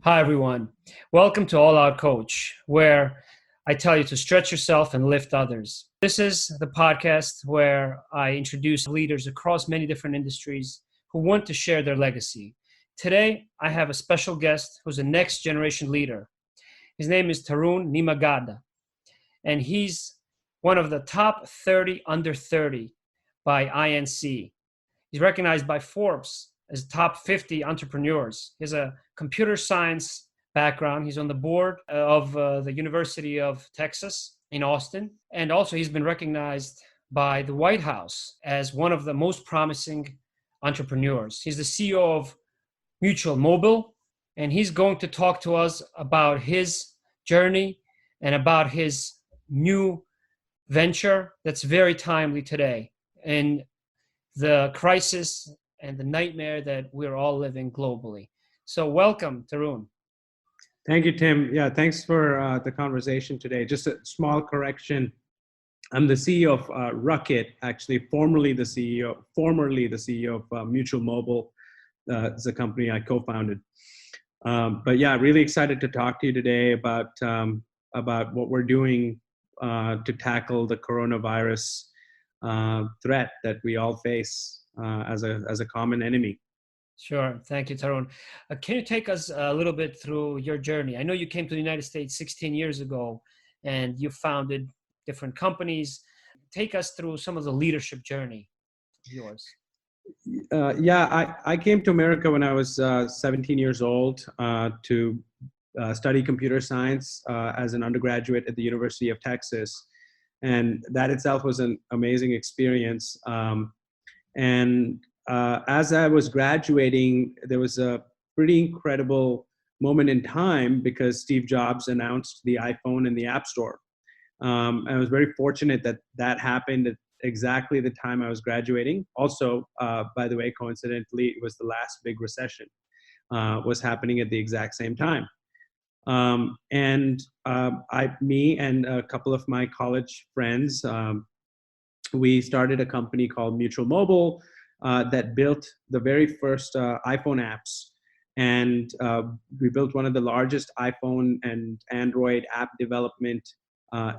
Hi, everyone. Welcome to All Out Coach, where I tell you to stretch yourself and lift others. This is the podcast where I introduce leaders across many different industries who want to share their legacy. Today, I have a special guest who's a next generation leader. His name is Tarun Nimmagadda, and he's one of the top 30 under 30 by INC. He's recognized by Forbes as top 50 entrepreneurs. He has a computer science background. He's on the board of the University of Texas in Austin. And also he's been recognized by the White House as one of the most promising entrepreneurs. He's the CEO of Mutual Mobile, and he's going to talk to us about his journey and about his new venture that's very timely today in the crisis and the nightmare that we're all living globally. So welcome, Tarun. Thank you, Tim. Yeah, thanks for the conversation today. Just a small correction. I'm the CEO of Rocket, actually formerly the CEO of Mutual Mobile. It's a company I co-founded. But yeah, really excited to talk to you today about what we're doing to tackle the coronavirus threat that we all face as a common enemy. Sure. Thank you, Tarun. Can you take us a little bit through your journey? I know you came to the United States 16 years ago and you founded different companies. Take us through some of the leadership journey of yours. I came to America when I was 17 years old to study computer science as an undergraduate at the University of Texas. And that itself was an amazing experience. As I was graduating, there was a pretty incredible moment in time because Steve Jobs announced the iPhone and the App Store. I was very fortunate that happened at exactly the time I was graduating. Also, by the way, coincidentally, it was the last big recession was happening at the exact same time. Me and a couple of my college friends, we started a company called Mutual Mobile that built the very first iPhone apps. And we built one of the largest iPhone and Android app development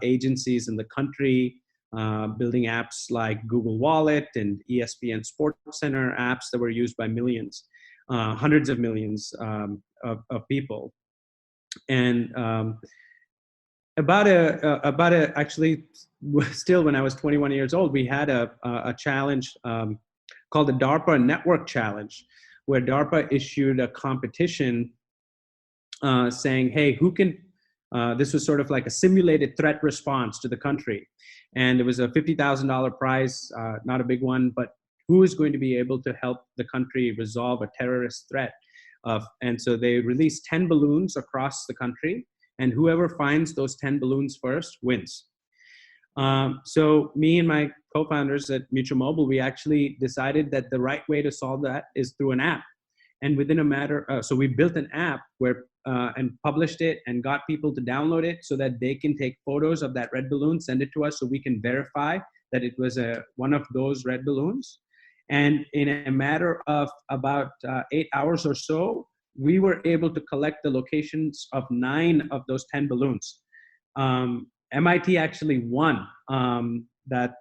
agencies in the country, building apps like Google Wallet and ESPN Sports Center apps that were used by millions, hundreds of millions of people. And actually, still when I was 21 years old, we had a challenge called the DARPA Network Challenge, where DARPA issued a competition saying, hey, who can, this was sort of like a simulated threat response to the country. And it was a $50,000 prize, not a big one, but who is going to be able to help the country resolve a terrorist threat? And so they released 10 balloons across the country, and whoever finds those 10 balloons first wins. So me and my co-founders at Mutual Mobile, we actually decided that the right way to solve that is through an app. And within a matter, so we built an app and published it and got people to download it so that they can take photos of that red balloon, send it to us so we can verify that it was one of those red balloons. And in a matter of about 8 hours or so, we were able to collect the locations of 9 of those 10 balloons. MIT actually won that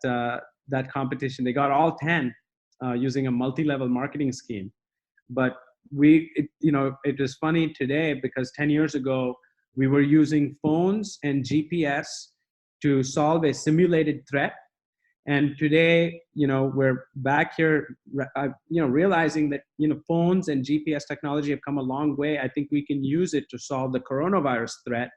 competition. They got all 10 using a multi-level marketing scheme. But it was funny today because 10 years ago, we were using phones and GPS to solve a simulated threat. And today, we're back here, realizing that, phones and GPS technology have come a long way. I think we can use it to solve the coronavirus threat,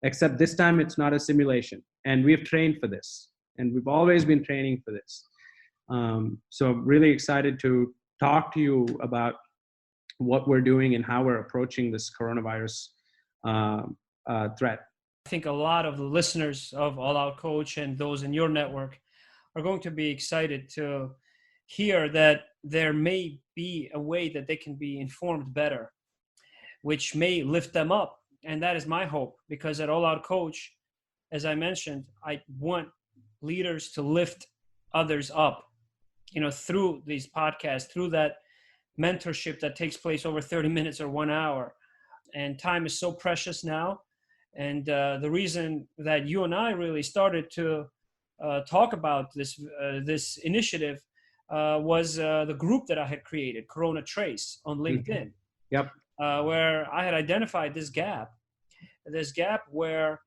except this time it's not a simulation. And we've trained for this. And we've always been training for this. So really excited to talk to you about what we're doing and how we're approaching this coronavirus threat. I think a lot of the listeners of All Out Coach and those in your network are going to be excited to hear that there may be a way that they can be informed better, which may lift them up. And that is my hope, because at All Out Coach, as I mentioned, I want leaders to lift others up, through these podcasts, through that mentorship that takes place over 30 minutes or 1 hour. and time is so precious now. And the reason that you and I really started to talk about this initiative was the group that I had created, CoronaTrace, on Mhm. LinkedIn, Yep. where I had identified this gap where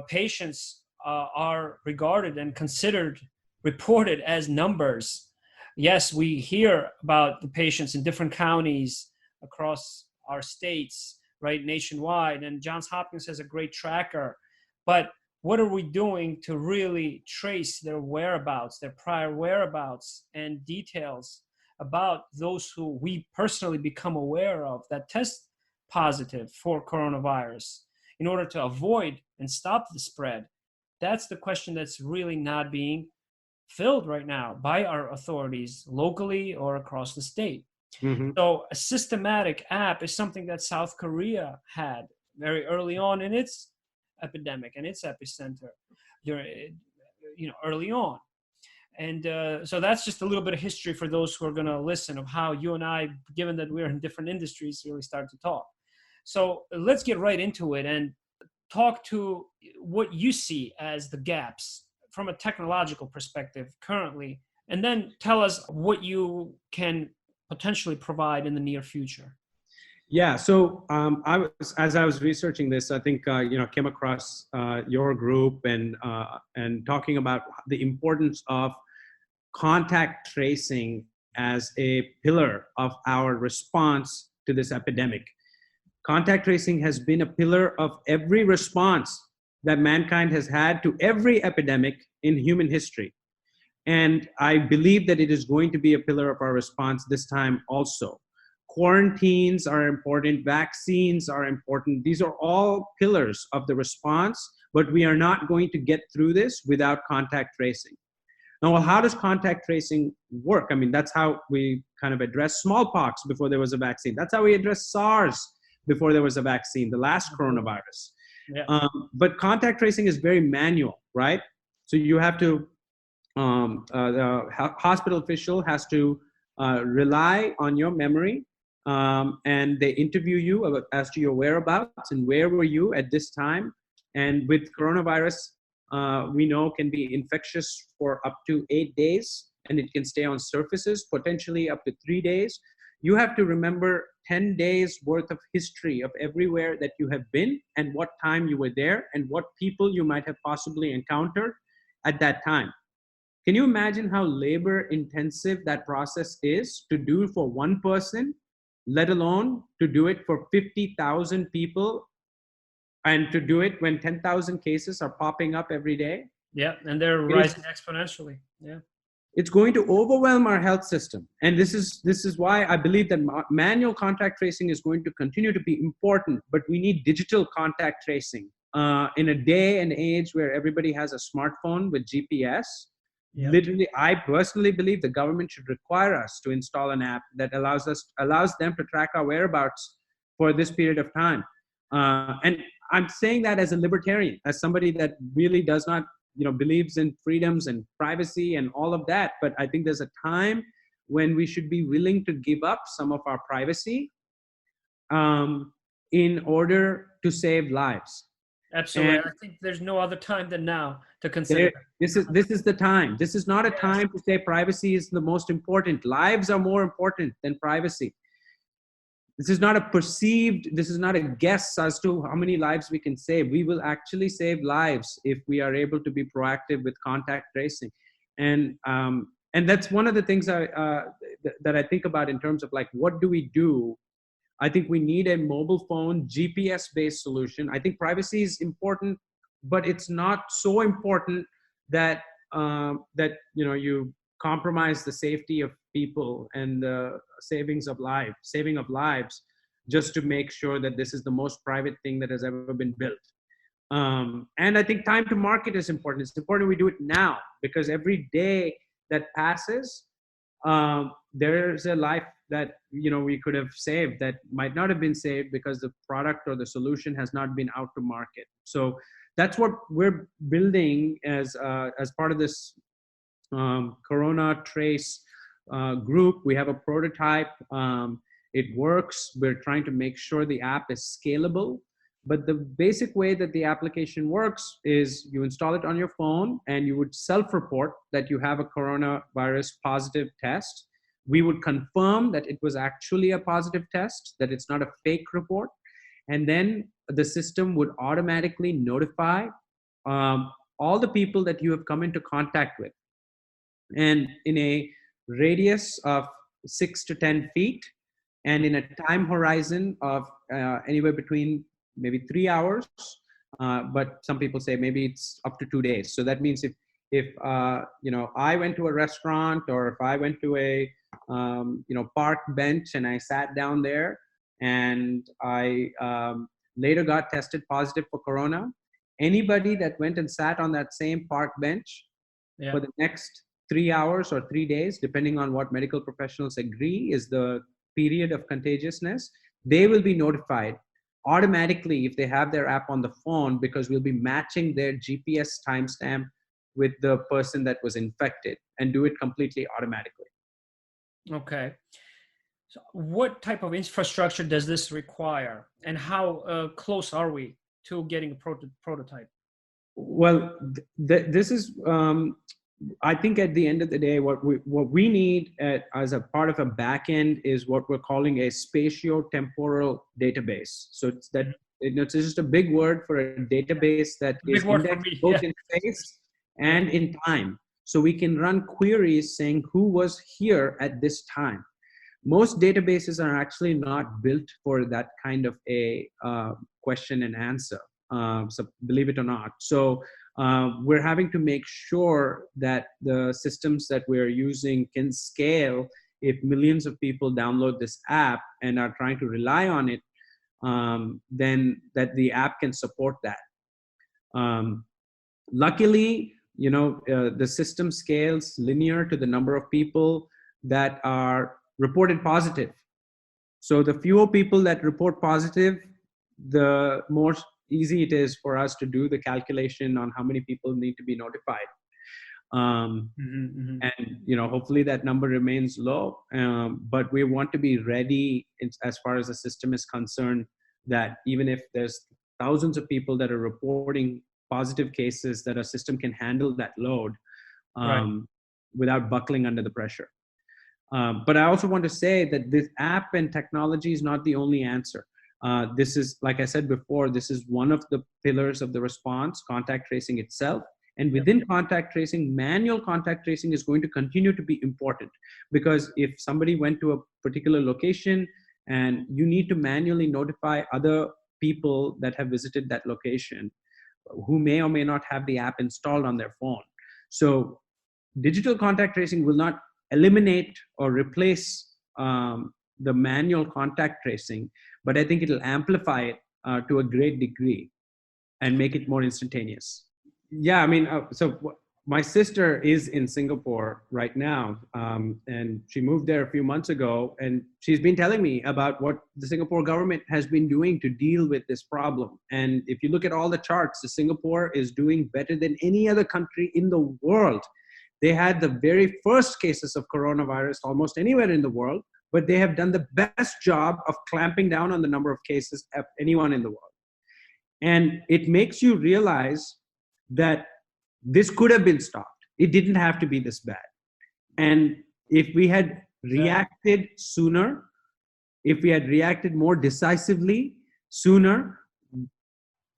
patients are regarded and considered, reported as numbers. Yes, we hear about the patients in different counties across our states, right, nationwide, and Johns Hopkins has a great tracker. But what are we doing to really trace their whereabouts, their prior whereabouts, and details about those who we personally become aware of that test positive for coronavirus in order to avoid and stop the spread? That's the question that's really not being filled right now by our authorities locally or across the state. Hmm. So a systematic app is something that South Korea had very early on in its epidemic and its epicenter, early on. And so that's just a little bit of history for those who are going to listen of how you and I, given that we're in different industries, really start to talk. So let's get right into it and talk to what you see as the gaps from a technological perspective currently, and then tell us what you can potentially provide in the near future. Yeah. So as I was researching this, I think came across your group and talking about the importance of contact tracing as a pillar of our response to this epidemic. Contact tracing has been a pillar of every response that mankind has had to every epidemic in human history. And I believe that it is going to be a pillar of our response this time also. Quarantines are important, vaccines are important. These are all pillars of the response, but we are not going to get through this without contact tracing. Now, well, how does contact tracing work? I mean, that's how we kind of addressed smallpox before there was a vaccine. That's how we addressed SARS before there was a vaccine, the last coronavirus. Yeah. But contact tracing is very manual, right? So you have to, the hospital official has to rely on your memory, and they interview you as to your whereabouts and where were you at this time. And with coronavirus, we know can be infectious for up to 8 days, and it can stay on surfaces, potentially up to 3 days. You have to remember 10 days worth of history of everywhere that you have been and what time you were there and what people you might have possibly encountered at that time. Can you imagine how labor intensive that process is to do for one person, let alone to do it for 50,000 people, and to do it when 10,000 cases are popping up every day? Yeah, and they're rising exponentially. Yeah. It's going to overwhelm our health system. And this is why I believe that manual contact tracing is going to continue to be important, but we need digital contact tracing. In a day and age where everybody has a smartphone with GPS, Yep. literally, I personally believe the government should require us to install an app that allows them to track our whereabouts for this period of time. And I'm saying that as a libertarian, as somebody that really does not believes in freedoms and privacy and all of that. But I think there's a time when we should be willing to give up some of our privacy in order to save lives. Absolutely. And I think there's no other time than now to consider. this is the time. This is not a time to say privacy is the most important. Lives are more important than privacy. This is not a guess as to how many lives we can save. We will actually save lives if we are able to be proactive with contact tracing. And that's one of the things that I think about in terms of like, what do we do? I think we need a mobile phone GPS based solution. I think privacy is important, but it's not so important that you compromise the safety of people and the saving of lives just to make sure that this is the most private thing that has ever been built. And I think time to market is important. It's important we do it now, because every day that passes, there's a life that we could have saved that might not have been saved because the product or the solution has not been out to market. So that's what we're building as part of this CoronaTrace group. We have a prototype, It works. We're trying to make sure the app is scalable. But the basic way that the application works is you install it on your phone and you would self-report that you have a coronavirus positive test. We would confirm that it was actually a positive test, that it's not a fake report. And then the system would automatically notify all the people that you have come into contact with. And in a radius of 6 to 10 feet, and in a time horizon of anywhere between maybe 3 hours, but some people say maybe it's up to 2 days. So that means if I went to a restaurant, or if I went to a park bench and I sat down there and I later got tested positive for corona, anybody that went and sat on that same park bench for the next 3 hours or 3 days, depending on what medical professionals agree is the period of contagiousness, they will be notified automatically if they have their app on the phone, because we'll be matching their GPS timestamp with the person that was infected and do it completely automatically. Okay. So what type of infrastructure does this require, and how close are we to getting a prototype? Well, this is, I think at the end of the day, what we need as a part of a backend is what we're calling a spatio-temporal database. So it's just a big word for a database that is indexed both in space and in time. So we can run queries saying who was here at this time. Most databases are actually not built for that kind of a question and answer. So believe it or not. So we're having to make sure that the systems that we're using can scale if millions of people download this app and are trying to rely on it, then that the app can support that. Luckily, the system scales linear to the number of people that are reported positive. So the fewer people that report positive, the more easy it is for us to do the calculation on how many people need to be notified. And hopefully that number remains low, but we want to be ready as far as the system is concerned, that even if there's thousands of people that are reporting positive cases, that our system can handle that load without buckling under the pressure. But I also want to say that this app and technology is not the only answer. This is, like I said before, this is one of the pillars of the response, contact tracing itself. And within contact tracing, manual contact tracing is going to continue to be important, because if somebody went to a particular location and you need to manually notify other people that have visited that location who may or may not have the app installed on their phone. So digital contact tracing will not eliminate or replace the manual contact tracing, but I think it'll amplify it to a great degree and make it more instantaneous. Yeah, I mean, so my sister is in Singapore right now, and she moved there a few months ago, and she's been telling me about what the Singapore government has been doing to deal with this problem. And if you look at all the charts, Singapore is doing better than any other country in the world. They had the very first cases of coronavirus almost anywhere in the world, but they have done the best job of clamping down on the number of cases of anyone in the world. And it makes you realize that this could have been stopped. It didn't have to be this bad. And if we had reacted sooner, if we had reacted more decisively sooner,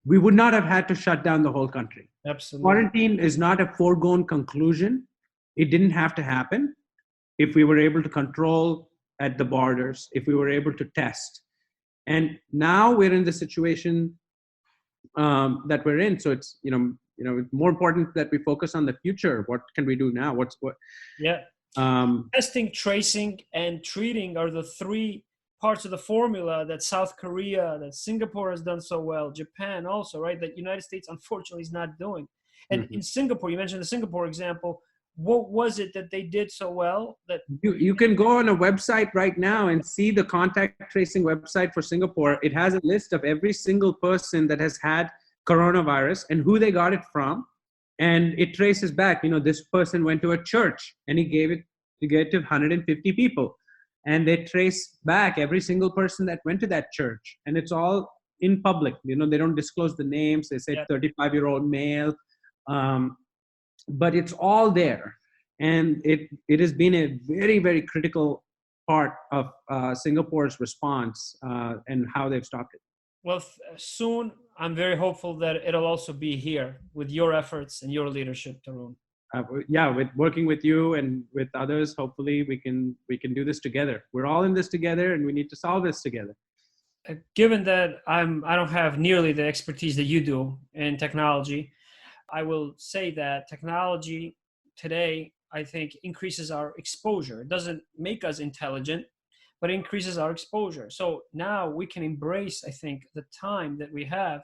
we would not have had to shut down the whole country. Absolutely. Quarantine is not a foregone conclusion. It didn't have to happen if we were able to control at the borders, if we were able to test. And now we're in the situation that we're in. So it's, it's more important that we focus on the future. What can we do now? Testing, tracing, and treating are the three parts of the formula that South Korea, that Singapore has done so well, Japan also, right? That United States, unfortunately, is not doing. And in Singapore, you mentioned the Singapore example. What was it that they did so well? That you can go on a website right now and see the contact tracing website for Singapore. It has a list of every single person that has had coronavirus and who they got it from. And it traces back, this person went to a church and he gave it to 150 people. and they trace back every single person that went to that church, and it's all in public. They don't disclose the names. They say Yeah. 35-year-old male, um, but it's all there, and it has been a very, very critical part of Singapore's response and how they've stopped it. Well, soon I'm very hopeful that it'll also be here with your efforts and your leadership, Tarun. Yeah, with working with you and with others, hopefully we can do this together. We're all in this together, and we need to solve this together. Given that I don't have nearly the expertise that you do in technology, I will say that technology today, I think, increases our exposure. It doesn't make us intelligent, but increases our exposure. So now we can embrace, I think, the time that we have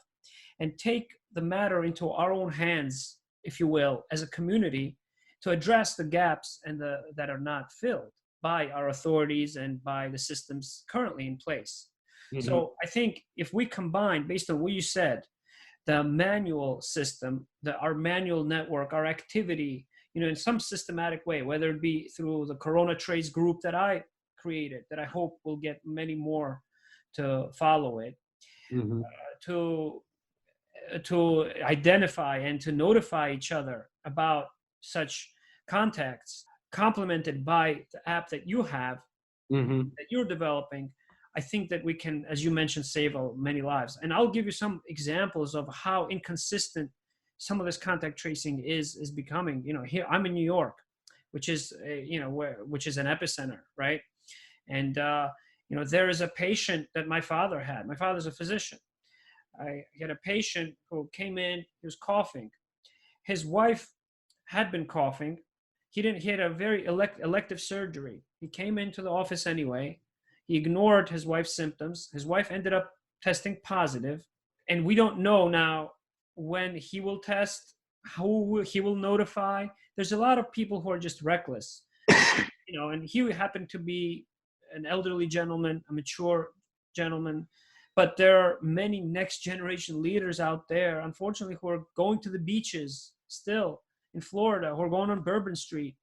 and take the matter into our own hands, if you will, as a community, to address the gaps that are not filled by our authorities and by the systems currently in place. Mm-hmm. So I think if we combine, based on what you said, the manual system, our manual network, our activity, in some systematic way, whether it be through the CoronaTrace group that I created, that I hope will get many more to follow it, Mm-hmm. to identify and to notify each other about such contacts, complemented by the app that you have, Mm-hmm. that you're developing. I think that we can, as you mentioned, save many lives. And I'll give you some examples of how inconsistent some of this contact tracing is becoming. Here I'm in New York, which is which is an epicenter, right? And there is a patient that my father had. My father's a physician. I had a patient who came in. He was coughing. His wife had been coughing. He had a very elective surgery. He came into the office anyway. He ignored his wife's symptoms. His wife ended up testing positive, and we don't know now when he will test, who he will notify. There's a lot of people who are just reckless, and he happened to be an elderly gentleman, a mature gentleman, but there are many next generation leaders out there, unfortunately, who are going to the beaches still in Florida, who are going on Bourbon Street,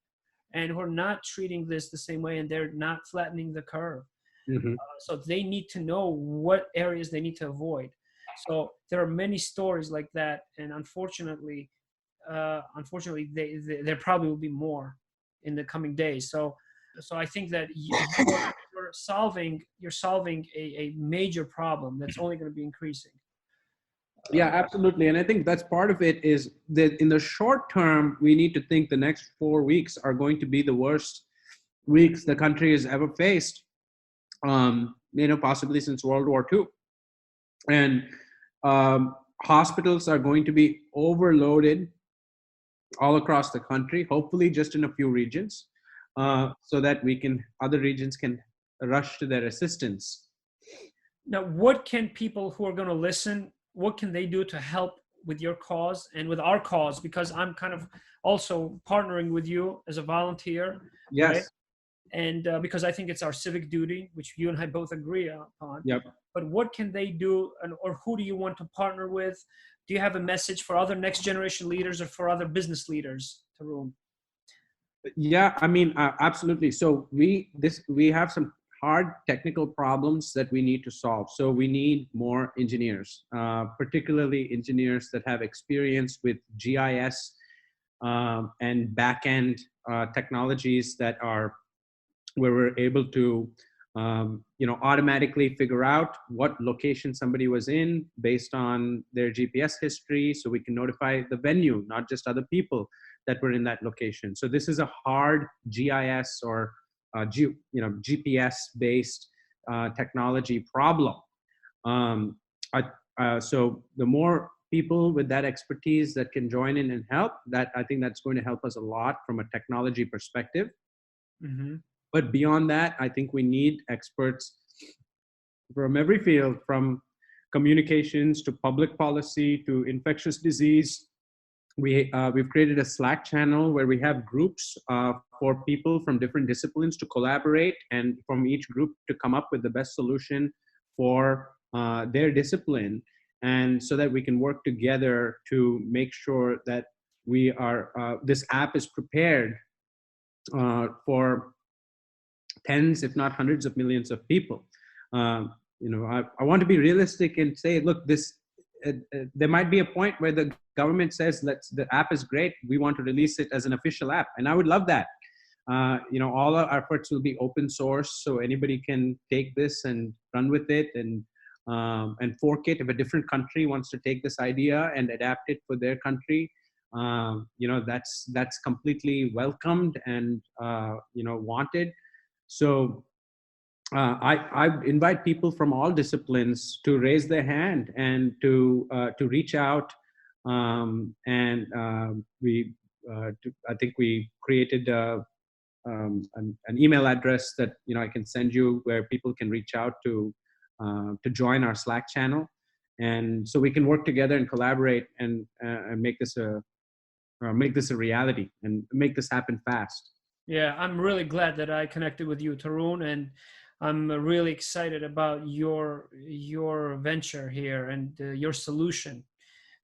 and who are not treating this the same way, and they're not flattening the curve. Mm-hmm. So they need to know what areas they need to avoid. So there are many stories like that, and unfortunately, there probably will be more in the coming days. So I think that you're solving a major problem that's only going to be increasing. Yeah, absolutely. And I think that's part of it, is that in the short term, we need to think the next 4 weeks are going to be the worst weeks the country has ever faced, possibly since World War II. And hospitals are going to be overloaded all across the country, hopefully just in a few regions, so that other regions can rush to their assistance. Now, what can people who are going to listen, what can they do to help with your cause and with our cause? Because I'm kind of also partnering with you as a volunteer. Yes. Right? And because I think it's our civic duty, which you and I both agree upon. Yep. But what can they do, or who do you want to partner with? Do you have a message for other next generation leaders or for other business leaders, Tarun? Yeah, absolutely. So we have some hard technical problems that we need to solve. So we need more engineers, particularly engineers that have experience with GIS and backend technologies that are where we're able to automatically figure out what location somebody was in based on their GPS history, so we can notify the venue, not just other people that were in that location. So this is a hard GIS or GPS based technology problem. So the more people with that expertise that can join in and help, that I think that's going to help us a lot from a technology perspective. Mm-hmm. But beyond that, I think we need experts from every field, from communications to public policy to infectious disease. We've created a Slack channel where we have groups for people from different disciplines to collaborate, and from each group to come up with the best solution for their discipline, and so that we can work together to make sure that this app is prepared for tens, if not hundreds of millions of people. I want to be realistic and say, look, there might be a point where the government says, the app is great, we want to release it as an official app, and I would love that. All our efforts will be open source, so anybody can take this and run with it and fork it. If a different country wants to take this idea and adapt it for their country, that's completely welcomed and wanted. So I invite people from all disciplines to raise their hand and to reach out. I think we created an email address that I can send you, where people can reach out to join our Slack channel, and so we can work together and collaborate and make this a reality and make this happen fast. Yeah, I'm really glad that I connected with you, Tarun, and I'm really excited about your venture here and your solution,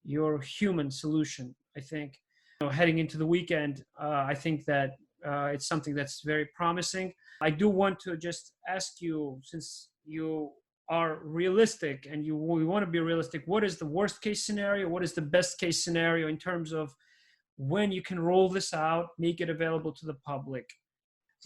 your human solution. I think heading into the weekend, I think that it's something that's very promising. I do want to just ask you, since you are realistic and we want to be realistic, what is the worst case scenario? What is the best case scenario in terms of when you can roll this out, make it available to the public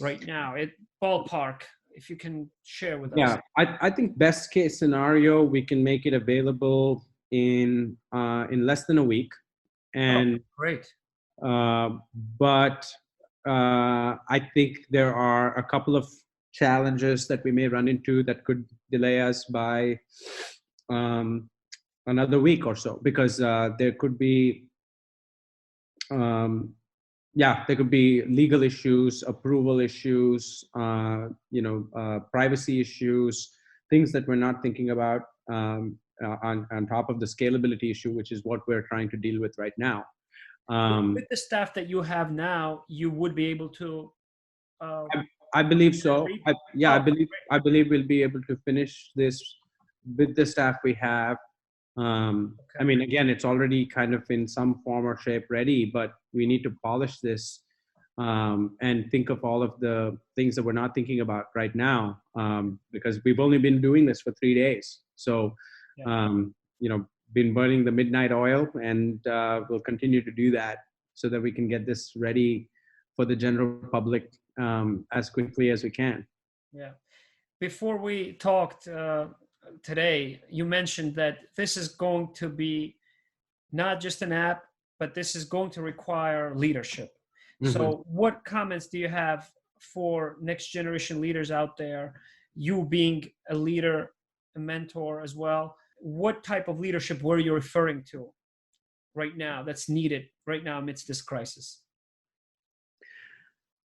right now? Ballpark, if you can share with us. Yeah, I think best case scenario, we can make it available in less than a week. And great. But I think there are a couple of challenges that we may run into that could delay us by another week or so, because there could be there could be legal issues, approval issues, privacy issues, things that we're not thinking about on top of the scalability issue, which is what we're trying to deal with right now. With the staff that you have now, you would be able to. I believe so. I believe we'll be able to finish this with the staff we have. I mean, again, it's already kind of in some form or shape ready, but we need to polish this and think of all of the things that we're not thinking about right now, because we've only been doing this for 3 days. So, been burning the midnight oil, and we'll continue to do that so that we can get this ready for the general public as quickly as we can. Yeah. Before we talked today, you mentioned that this is going to be not just an app, but this is going to require leadership. Mm-hmm. So what comments do you have for next generation leaders out there, you being a leader, a mentor as well? What type of leadership were you referring to right now that's needed right now amidst this crisis?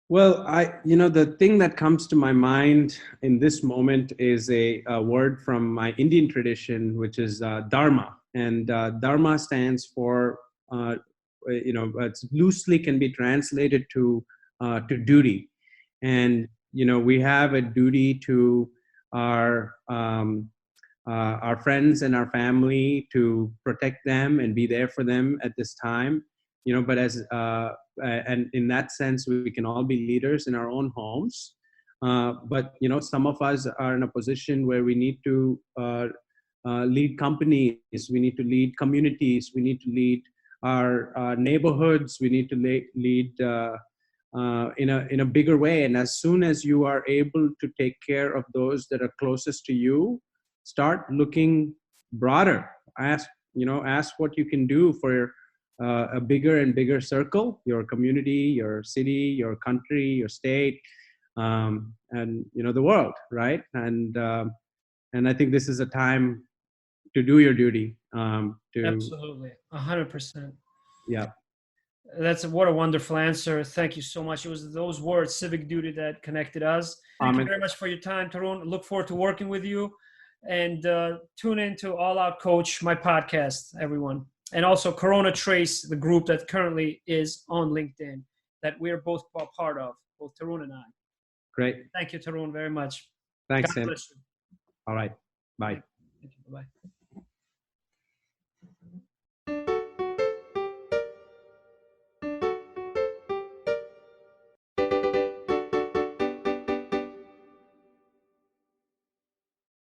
Well, the thing that comes to my mind in this moment is a word from my Indian tradition, which is dharma. And dharma stands for, it's loosely can be translated to duty. And, we have a duty to our friends and our family, to protect them and be there for them at this time. But and in that sense, we can all be leaders in our own homes. But some of us are in a position where we need to lead companies, we need to lead communities, we need to lead our neighborhoods, we need to lead in a bigger way. And as soon as you are able to take care of those that are closest to you, start looking broader. Ask what you can do for a bigger and bigger circle, your community, your city, your country, your state, and the world, right? And I think this is a time to do your duty. Absolutely, 100%. Yeah. What a wonderful answer. Thank you so much. It was those words, civic duty, that connected us. Thank you very much for your time, Tarun. Look forward to working with you. And tune in to All Out Coach, my podcast, everyone. And also CoronaTrace, the group that currently is on LinkedIn, that we're both a part of, both Tarun and I. Great. Thank you, Tarun, very much. Thanks, Sam. All right. Bye. Thank you. Bye-bye.